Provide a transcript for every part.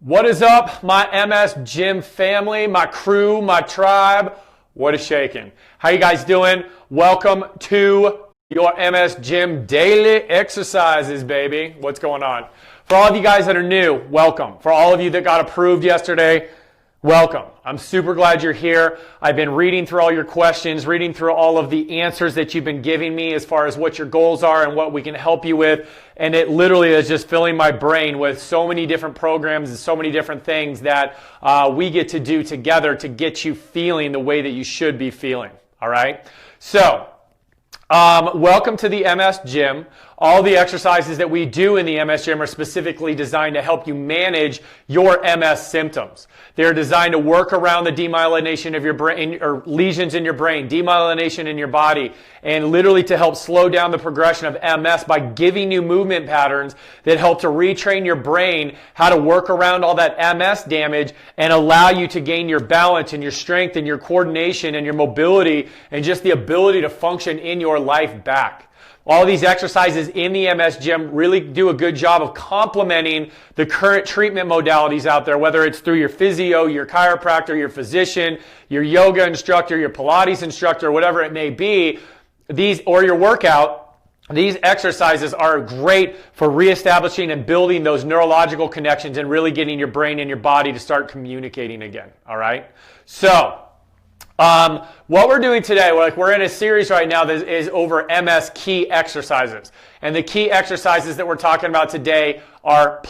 What is up, my MS Gym family, my crew, my tribe? What is shaking? How you guys doing? Welcome to your MS Gym daily exercises, baby. What's going on? For all of you guys that are new, welcome. For all of you that got approved yesterday, welcome. I'm super glad you're here. I've been reading through all your questions, reading through all of the answers that you've been giving me as far as what your goals are and what we can help you with. And it literally is just filling my brain with so many different programs and so many different things that we get to do together to get you feeling the way that you should be feeling. All right? So, welcome to the MS Gym. All the exercises that we do in the MS Gym are specifically designed to help you manage your MS symptoms. They're designed to work around the demyelination of your brain, or lesions in your brain, demyelination in your body, and literally to help slow down the progression of MS by giving you movement patterns that help to retrain your brain how to work around all that MS damage and allow you to gain your balance and your strength and your coordination and your mobility and just the ability to function in your life back. All these exercises in the MS Gym really do a good job of complementing the current treatment modalities out there, whether it's through your physio, your chiropractor, your physician, your yoga instructor, your Pilates instructor, whatever it may be, or your workout. These exercises are great for reestablishing and building those neurological connections and really getting your brain and your body to start communicating again. All right? So, what we're doing today, we're in a series right now that is over MS key exercises. And the key exercises that we're talking about today are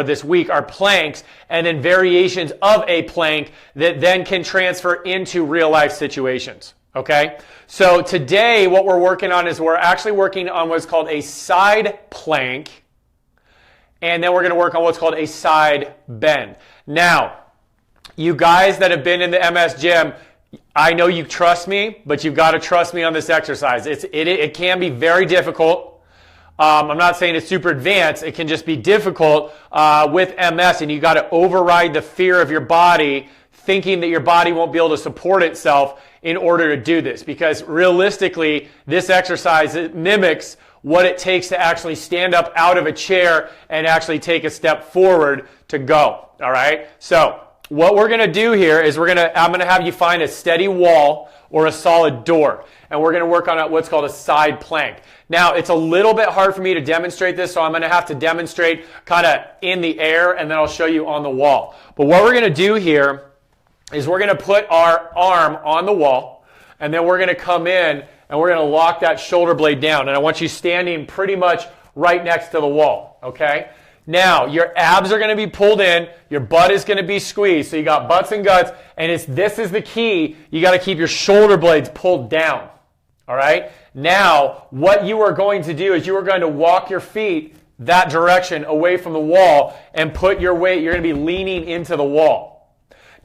this week are planks, and then variations of a plank that then can transfer into real life situations. Okay? So today what we're working on is we're actually working on what's called a side plank, and then we're going to work on what's called a side bend. Now, you guys that have been in the MS Gym, I know you trust me, but you've got to trust me on this exercise. It can be very difficult. I'm not saying it's super advanced. It can just be difficult with MS, and you got to override the fear of your body, thinking that your body won't be able to support itself in order to do this. Because realistically, this exercise, it mimics what it takes to actually stand up out of a chair and actually take a step forward to go. All right? So, what we're going to do here is I'm going to have you find a steady wall or a solid door. And we're going to work on what's called a side plank. Now, it's a little bit hard for me to demonstrate this, so I'm going to have to demonstrate kind of in the air, and then I'll show you on the wall. But what we're going to do here is we're going to put our arm on the wall, and then we're going to come in, and we're going to lock that shoulder blade down. And I want you standing pretty much right next to the wall, okay? Now, your abs are going to be pulled in, your butt is going to be squeezed. So you got butts and guts, and this is the key. You got to keep your shoulder blades pulled down. All right? Now, what you are going to do is you are going to walk your feet that direction away from the wall and put your weight, you're going to be leaning into the wall.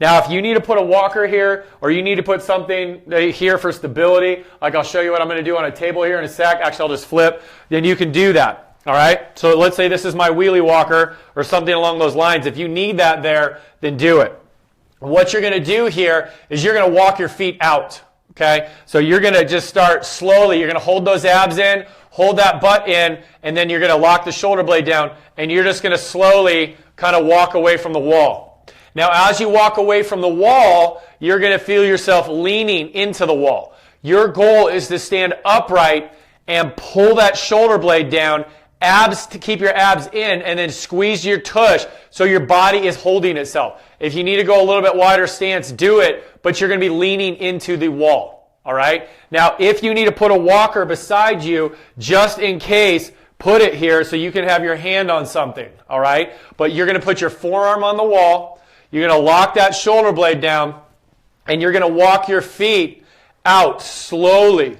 Now, if you need to put a walker here, or you need to put something here for stability, like I'll show you what I'm going to do on a table here in a sec. Actually, I'll just flip. Then you can do that. All right, so let's say this is my wheelie walker or something along those lines. If you need that there, then do it. What you're going to do here is you're going to walk your feet out, okay? So you're going to just start slowly. You're going to hold those abs in, hold that butt in, and then you're going to lock the shoulder blade down, and you're just going to slowly kind of walk away from the wall. Now, as you walk away from the wall, you're going to feel yourself leaning into the wall. Your goal is to stand upright and pull that shoulder blade down, abs to keep your abs in, and then squeeze your tush so your body is holding itself. If you need to go a little bit wider stance, do it, but you're going to be leaning into the wall. All right? Now, if you need to put a walker beside you, just in case, put it here so you can have your hand on something. All right? But you're going to put your forearm on the wall, you're going to lock that shoulder blade down, and you're going to walk your feet out slowly,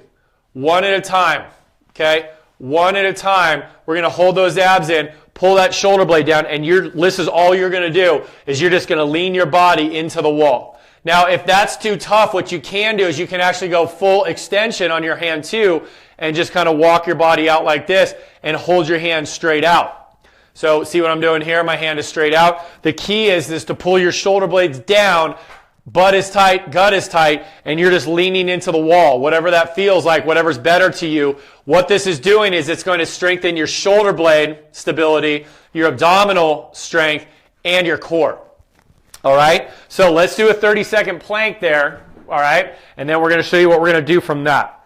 one at a time. Okay? One at a time. We're going to hold those abs in, pull that shoulder blade down, and this is all you're going to do, is you're just going to lean your body into the wall. Now, if that's too tough, what you can do is you can actually go full extension on your hand too, and just kind of walk your body out like this, and hold your hand straight out. So, see what I'm doing here? My hand is straight out. The key is to pull your shoulder blades down, butt is tight, gut is tight, and you're just leaning into the wall. Whatever that feels like, whatever's better to you. What this is doing is it's going to strengthen your shoulder blade stability, your abdominal strength, and your core. All right, so let's do a 30-second plank there, all right, and then we're going to show you what we're going to do from that.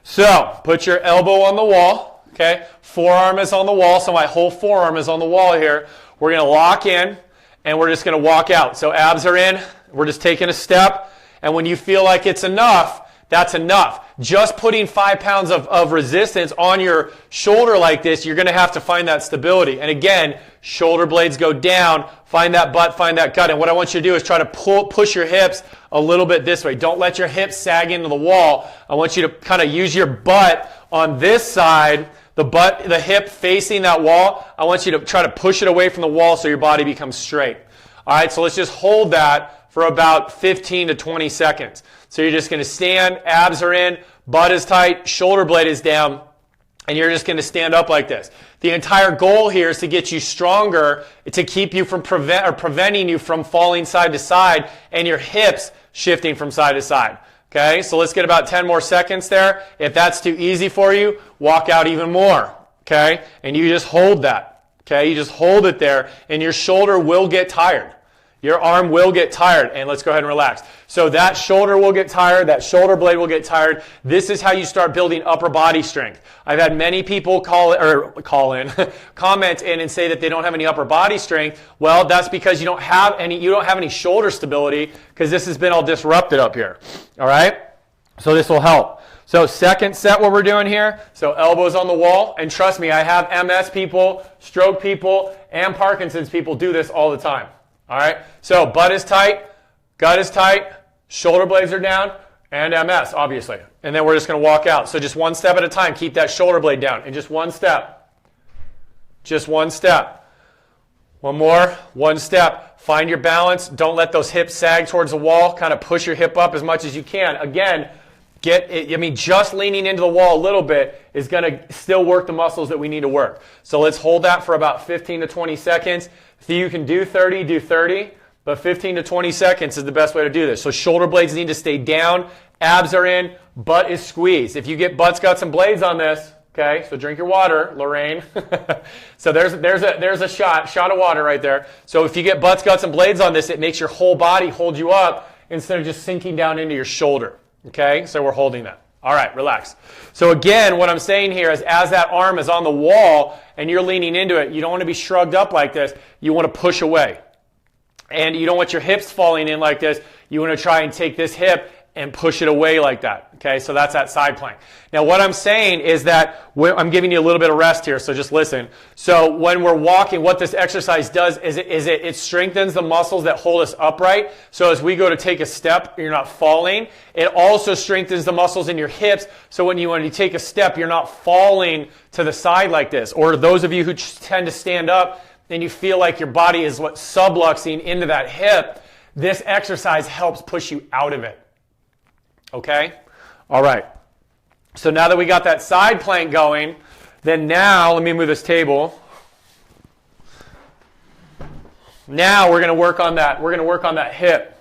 So put your elbow on the wall, okay, forearm is on the wall, so my whole forearm is on the wall here. We're going to lock in, and we're just going to walk out. So abs are in, we're just taking a step, and when you feel like it's enough, that's enough. Just putting 5 pounds of resistance on your shoulder like this, you're going to have to find that stability. And again, shoulder blades go down, find that butt, find that gut. And what I want you to do is try to push your hips a little bit this way. Don't let your hips sag into the wall. I want you to kind of use your butt on this side, the hip facing that wall. I want you to try to push it away from the wall so your body becomes straight. All right, so let's just hold that for about 15 to 20 seconds. So you're just going to stand, abs are in, butt is tight, shoulder blade is down, and you're just going to stand up like this. The entire goal here is to get you stronger, to keep you from preventing you from falling side to side and your hips shifting from side to side. Okay, so let's get about 10 more seconds there. If that's too easy for you, walk out even more. Okay, and you just hold that. Okay, you just hold it there, and your shoulder will get tired. Your arm will get tired, and let's go ahead and relax. So that shoulder will get tired, that shoulder blade will get tired. This is how you start building upper body strength. I've had many people comment in and say that they don't have any upper body strength. Well, that's because you don't have any shoulder stability, because this has been all disrupted up here. All right? So this will help. So second set, what we're doing here, so elbows on the wall, and trust me, I have MS people, stroke people, and Parkinson's people do this all the time. All right, so butt is tight, gut is tight, shoulder blades are down, and MS, obviously. And then we're just going to walk out. So just one step at a time. Keep that shoulder blade down. And just one step. Just one step. One more. One step. Find your balance. Don't let those hips sag towards the wall. Kind of push your hip up as much as you can. Again, just leaning into the wall a little bit is going to still work the muscles that we need to work. So let's hold that for about 15 to 20 seconds. If you can do 30, do 30. But 15 to 20 seconds is the best way to do this. So shoulder blades need to stay down. Abs are in. Butt is squeezed. If you get butts, guts, and blades on this, okay, so drink your water, Lorraine. So there's a shot of water right there. So if you get butts, guts, and blades on this, it makes your whole body hold you up instead of just sinking down into your shoulder. Okay, so we're holding that. All right, relax. So again, what I'm saying here is as that arm is on the wall and you're leaning into it, you don't want to be shrugged up like this. You want to push away. And you don't want your hips falling in like this. You want to try and take this hip and push it away like that. Okay, so that's that side plank. Now what I'm saying is that I'm giving you a little bit of rest here, so just listen. So when we're walking, what this exercise does is it strengthens the muscles that hold us upright. So as we go to take a step, you're not falling. It also strengthens the muscles in your hips, so when you take a step, you're not falling to the side like this. Or those of you who tend to stand up and you feel like your body is subluxing into that hip, this exercise helps push you out of it. Okay? All right. So now that we got that side plank going, then now, let me move this table. Now we're going to work on that. We're going to work on that hip.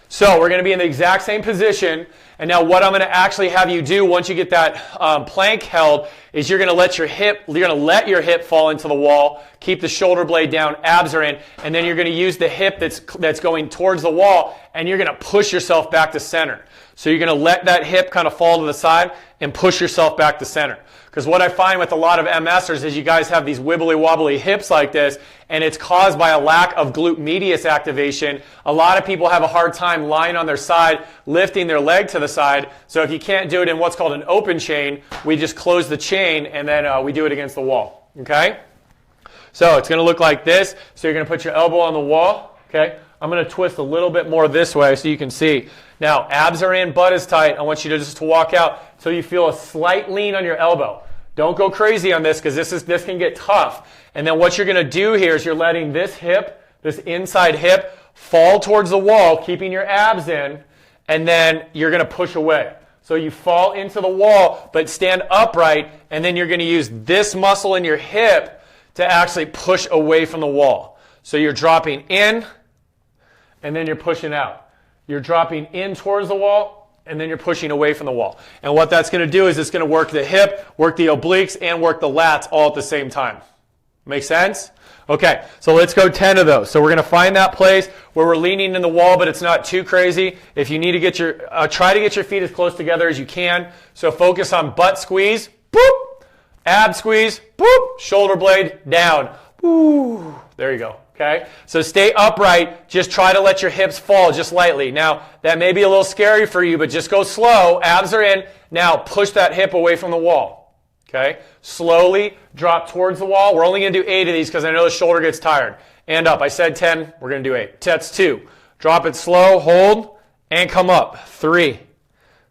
So we're going to be in the exact same position. And now what I'm going to actually have you do once you get that plank held is you're going to let your hip fall into the wall, keep the shoulder blade down, abs are in, and then you're going to use the hip that's going towards the wall, and you're going to push yourself back to center. So you're going to let that hip kind of fall to the side and push yourself back to center. Because what I find with a lot of MSers is you guys have these wibbly wobbly hips like this, and it's caused by a lack of glute medius activation. A lot of people have a hard time lying on their side, lifting their leg to the side. So if you can't do it in what's called an open chain, we just close the chain and then we do it against the wall. Okay? So it's going to look like this. So you're going to put your elbow on the wall. Okay? I'm going to twist a little bit more this way so you can see. Now, abs are in, butt is tight. I want you to just walk out so you feel a slight lean on your elbow. Don't go crazy on this because this can get tough. And then what you're going to do here is you're letting this hip, this inside hip, fall towards the wall, keeping your abs in, and then you're going to push away. So you fall into the wall, but stand upright, and then you're going to use this muscle in your hip to actually push away from the wall. So you're dropping in, and then you're pushing out. You're dropping in towards the wall, and then you're pushing away from the wall. And what that's going to do is it's going to work the hip, work the obliques, and work the lats all at the same time. Make sense? Okay, so let's go 10 of those. So we're going to find that place where we're leaning in the wall, but it's not too crazy. If you need to get your, try to get your feet as close together as you can. So focus on butt squeeze, boop, ab squeeze, boop, shoulder blade down. Ooh, there you go. Okay, so stay upright. Just try to let your hips fall just lightly. Now, that may be a little scary for you, but just go slow. Abs are in. Now, push that hip away from the wall. Okay, slowly drop towards the wall. We're only going to do 8 of these because I know the shoulder gets tired. And up. I said 10. We're going to do 8. That's 2. Drop it slow, hold, and come up. 3.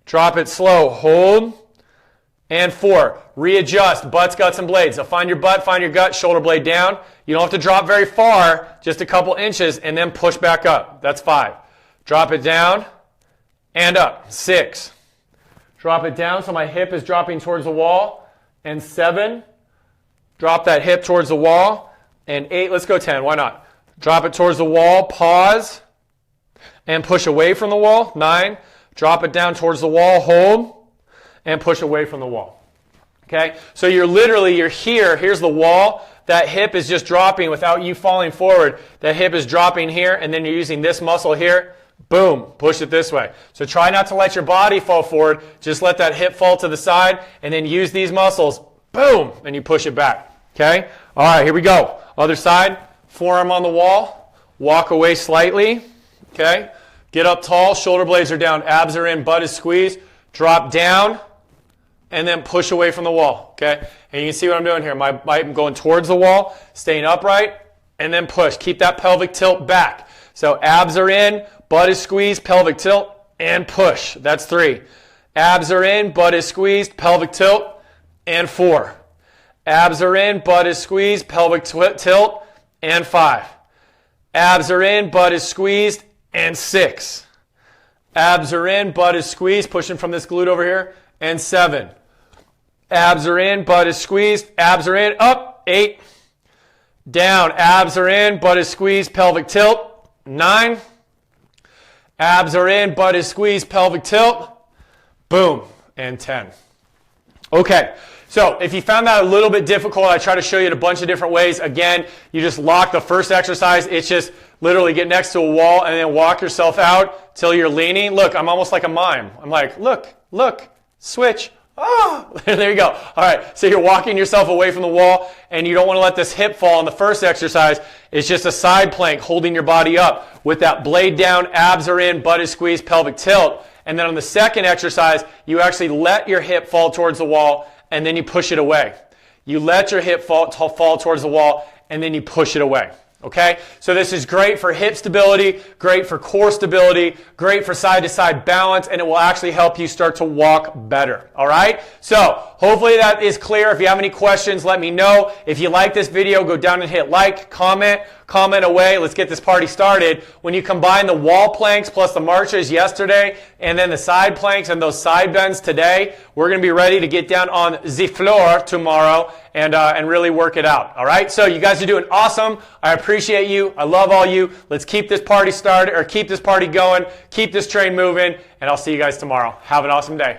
Drop it slow, hold, and 4. Readjust, butts, guts, and blades. So find your butt, find your gut, shoulder blade down. You don't have to drop very far, just a couple inches, and then push back up. That's 5. Drop it down and up. 6. Drop it down so my hip is dropping towards the wall. And 7. Drop that hip towards the wall. And 8. Let's go 10. Why not? Drop it towards the wall. Pause. And push away from the wall. 9. Drop it down towards the wall. Hold. And push away from the wall. Okay? So you're here. Here's the wall. That hip is just dropping without you falling forward. That hip is dropping here. And then you're using this muscle here. Boom, push it this way. So try not to let your body fall forward. Just let that hip fall to the side and then use these muscles. Boom, and you push it back. Okay? All right, here we go. Other side, forearm on the wall. Walk away slightly. Okay? Get up tall, shoulder blades are down, abs are in, butt is squeezed. Drop down and then push away from the wall. Okay? And you can see what I'm doing here. I'm going towards the wall, staying upright, and then push. Keep that pelvic tilt back. So abs are in, butt is squeezed, pelvic tilt, and push. That's 3. Abs are in, butt is squeezed, pelvic tilt, and 4. Abs are in, butt is squeezed, pelvic tilt, and 5. Abs are in, butt is squeezed, and 6. Abs are in, butt is squeezed, pushing from this glute over here, and 7. Abs are in, butt is squeezed, abs are in, up, 8. Down, abs are in, butt is squeezed, pelvic tilt, 9. Abs are in, butt is squeezed, pelvic tilt, boom, and 10. Okay, so if you found that a little bit difficult, I try to show you in a bunch of different ways. Again, you just lock the first exercise. It's just literally get next to a wall and then walk yourself out till you're leaning. Look, I'm almost like a mime. I'm like, look, switch. Oh, there you go. All right, so you're walking yourself away from the wall and you don't want to let this hip fall. On the first exercise, it's just a side plank holding your body up with that blade down, abs are in, butt is squeezed, pelvic tilt. And then on the second exercise, you actually let your hip fall towards the wall and then you push it away. You let your hip fall towards the wall and then you push it away. Okay, so this is great for hip stability, great for core stability, great for side-to-side balance, and it will actually help you start to walk better. All right, so hopefully that is clear. If you have any questions, let me know. If you like this video, go down and hit like, comment away. Let's get this party started. When you combine the wall planks plus the marches yesterday and then the side planks and those side bends today, we're going to be ready to get down on the floor tomorrow and really work it out. All right, so you guys are doing awesome. I appreciate you. I love all you. Let's keep this party started, or keep this party going, keep this train moving, and I'll see you guys tomorrow. Have an awesome day.